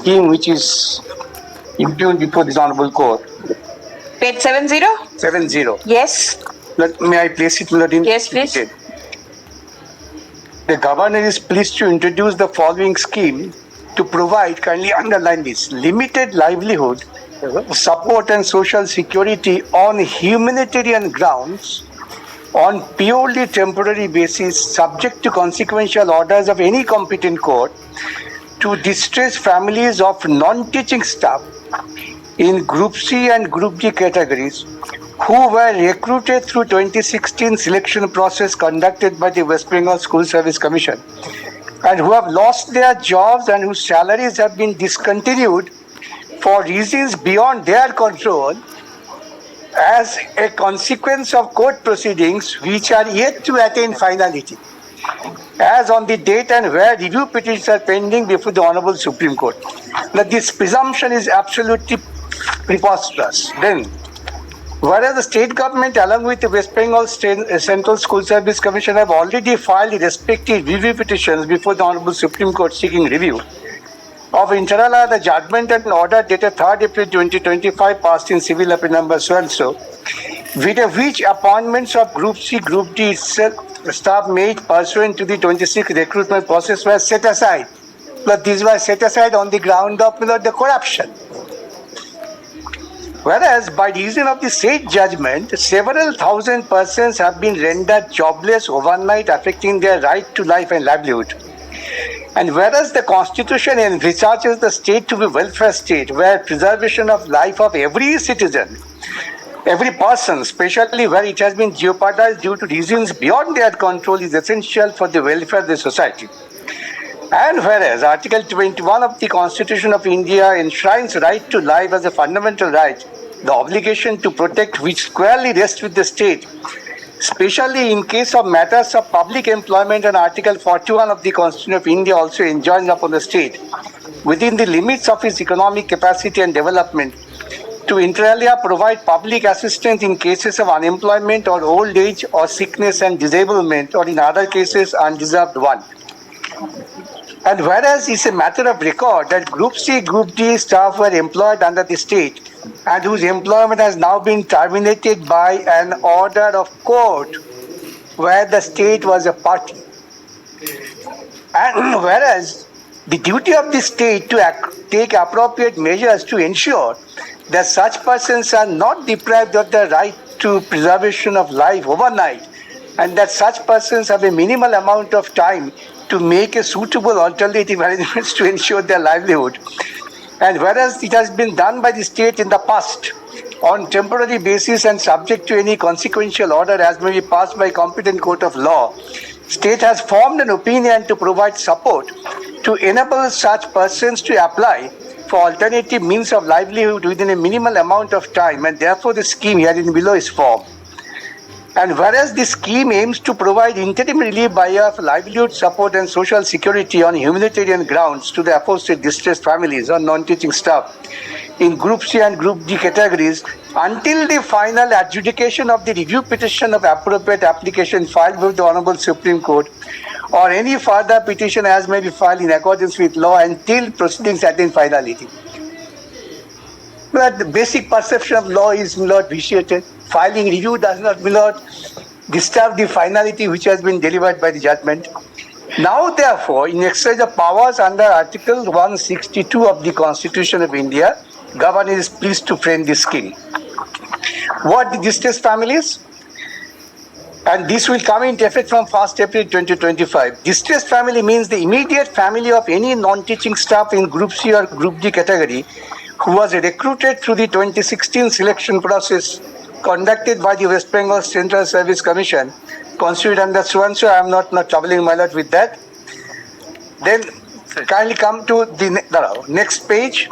scheme which is impugned before this Honorable Court. Page 70? 70. Yes. May I place it in? Yes, please. The Governor is pleased to introduce the following scheme to provide, kindly underline this, limited livelihood, support and social security on humanitarian grounds on purely temporary basis, subject to consequential orders of any competent court, to distressed families of non-teaching staff in Group C and Group D categories who were recruited through 2016 selection process conducted by the West Bengal School Service Commission and who have lost their jobs and whose salaries have been discontinued for reasons beyond their control as a consequence of court proceedings which are yet to attain finality, as on the date and where review petitions are pending before the Honorable Supreme Court. Now, this presumption is absolutely preposterous. Then, whereas the state government along with the West Bengal Central School Service Commission have already filed the respective review petitions before the Honorable Supreme Court seeking review of inter alia the judgment and order dated 3rd April 2025 passed in civil appeal number so and so, with which appointments of Group C, Group D staff made pursuant to the 26th recruitment process were set aside. But these were set aside on the ground of the corruption. Whereas by reason of the said judgment, several thousand persons have been rendered jobless overnight, affecting their right to life and livelihood. And whereas the Constitution envisages the state to be a welfare state, where preservation of life of every citizen, every person, especially where it has been jeopardized due to reasons beyond their control, is essential for the welfare of the society. And whereas Article 21 of the Constitution of India enshrines right to life as a fundamental right, the obligation to protect which squarely rests with the state, especially in case of matters of public employment, and Article 41 of the Constitution of India also enjoins upon the state, within the limits of its economic capacity and development, to inter alia provide public assistance in cases of unemployment or old age or sickness and disablement, or in other cases undeserved one. And whereas it's a matter of record that Group C, Group D staff were employed under the state and whose employment has now been terminated by an order of court where the state was a party. And whereas the duty of the state to take appropriate measures to ensure that such persons are not deprived of the right to preservation of life overnight, and that such persons have a minimal amount of time to make a suitable alternative arrangements to ensure their livelihood. And whereas it has been done by the state in the past on temporary basis and subject to any consequential order as may be passed by competent court of law, state has formed an opinion to provide support to enable such persons to apply for alternative means of livelihood within a minimal amount of time, and therefore the scheme herein below is formed. And whereas this scheme aims to provide interim relief by way of livelihood support and social security on humanitarian grounds to the aforesaid distressed families or non-teaching staff in Group C and Group D categories until the final adjudication of the review petition of appropriate application filed with the Honorable Supreme Court, or any further petition as may be filed in accordance with law until proceedings attain finality. But the basic perception of law is not vitiated. Filing review does not disturb the finality which has been delivered by the judgment. Now, therefore, in exercise of powers under Article 162 of the Constitution of India, Governor is pleased to frame this scheme. What the distressed families? And this will come into effect from 1st April 2025. Distressed family means the immediate family of any non-teaching staff in Group C or Group D category who was recruited through the 2016 selection process conducted by the West Bengal Central Service Commission, constituted under so and so. I am not troubling my lot with that. Then kindly come to the next page.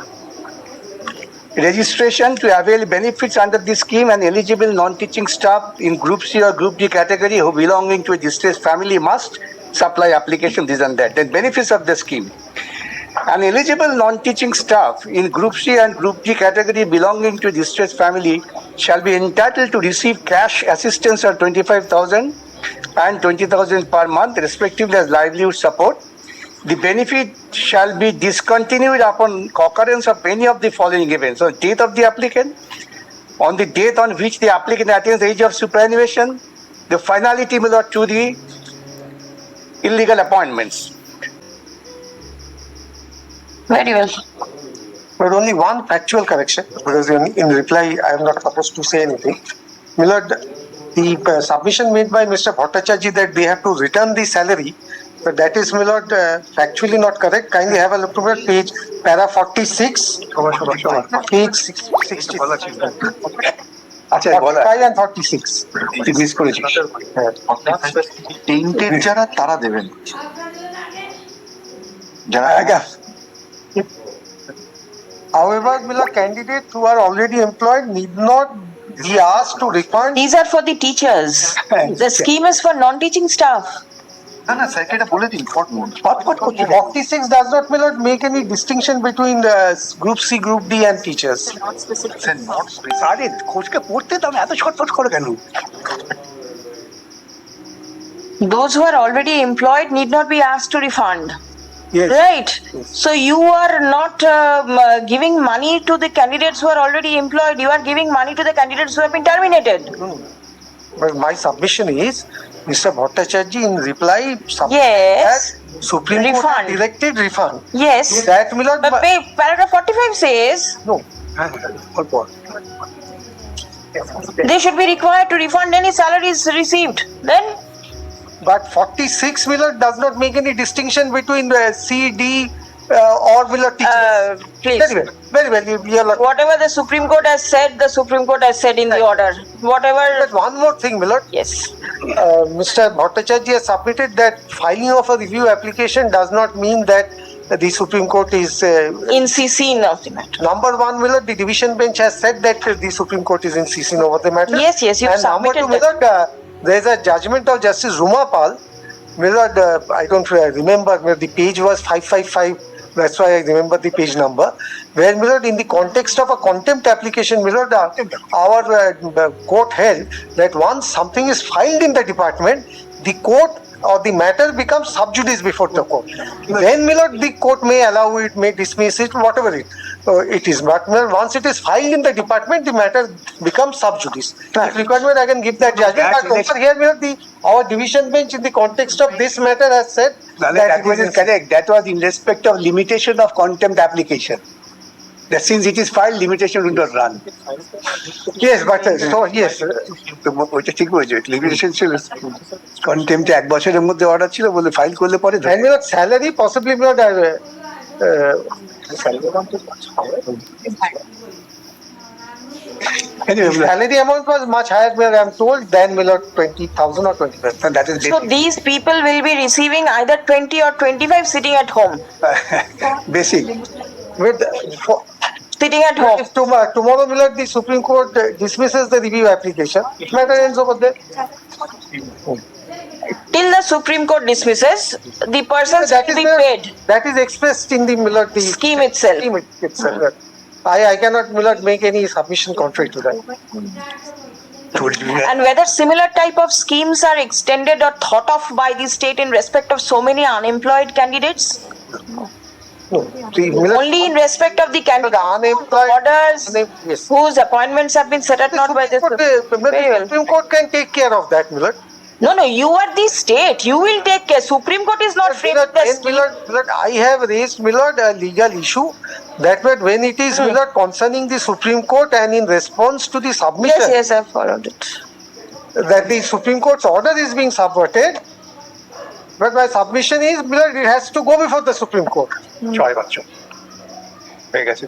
Registration to avail benefits under this scheme, and eligible non-teaching staff in Group C or Group D category who belonging to a distressed family must supply application this and that. Then benefits of the scheme. An eligible non-teaching staff in Group C and Group D category belonging to a distressed family shall be entitled to receive cash assistance of 25,000 and 20,000 per month, respectively, as livelihood support. the benefit shall be discontinued upon occurrence of any of the following events. So, death of the applicant, on the date on which the applicant attains the age of superannuation, the finality to the illegal appointments. Very well. But only one factual correction, because in reply I am not supposed to say anything. Milord, the submission made by Mr. Bhattacharya that they have to return the salary, but that is, Milord, factually not correct. Kindly have a look at page para 46, page 60. আচ্ছা বলা 45 and 46. তুই miss করেছিস tainted যারা তারা দেবেন, যারা However, Milord, candidates who are already employed need not be asked to refund. These are for the teachers. The scheme is for non-teaching staff. না না স্যারকে এটা বলে দিন ফটমোট। 46 does not, Milord, make any distinction between group C, group D and teachers. Sir not আরে খোঁজকে পড়তে তো আমি এত ছটফট করে কেন Those who are already employed need not be asked to refund. Yes. Right. So you are not giving money to the candidates who are already employed. You are giving money to the candidates who have been terminated. But my submission is, Mr. Bhattacharya in reply Yes. that Supreme Court Refund. has directed refund. Yes. That, Milord, But paragraph 45 says no. they should be required to refund any salaries received. Then But 46, Milord, does not make any distinction between C, D, or Milord teachers. please. Very well. You are Whatever the Supreme Court has said, the Supreme Court has said in the order. Whatever. But one more thing, Milord. Yes. Mr. Bhattacharya submitted that filing of a review application does not mean that the Supreme Court is In CC of the matter. number one, Milord. The division bench has said that the Supreme Court is in CC over the matter. Yes, yes, you've And number two, submitted that. Milord, there is a judgment of Justice Rumapal. Milord, I don't remember, the page was 555. That's why I remember the page number. Where, Milord, in the context of a contempt application, Milord, our court held that once something is filed in the department, the court or the matter becomes sub judice before the court. Then, Milord, the court may allow it, may dismiss it, whatever it is. But Milord, once it is filed in the department, the matter becomes sub judice. If required, I can give that judgment. But over here, Milord, our division bench in the context of this matter has said that wasn't correct. That was in respect of limitation of contempt application. That since it is filed, limitation will not run. Yes, but so yes. তো ওইটা ঠিক বলেছে limitation ছিল কন্টেম্পটে 1 বছরের মধ্যে order ছিল বলে file করলে পরে And Milord, salary possibly, Milord, salary amount was much higher, Milord, I am told, than, Milord, 20,000 or 25,000. that is So these people will be receiving either 20 or 25 sitting at home. basic. With, Sitting at home. if tomorrow, Milord, the Supreme Court dismisses the review application, matter ends over there. Till the Supreme Court dismisses, the persons will be paid. That is expressed in the, Milord, the Scheme itself. scheme itself. I cannot, Milord, make any submission contrary to that. And whether similar type of schemes are extended or thought of by the state in respect of so many unemployed candidates? No, the Milord, Only in respect of the candidate unemployed, orders yes. whose appointments have been set at naught by the Very well. Supreme Court can take care of that, Milord. No, you are the state. You will take care. Supreme Court is not free with the scheme. Milord, I have raised, Milord, a legal issue that when it is, Milord, concerning the Supreme Court and in response to the submission Yes, I followed it. that the Supreme Court's order is being subverted, but my submission is, Milord, it has to go before the Supreme Court. 6 বছর হয়ে গেছে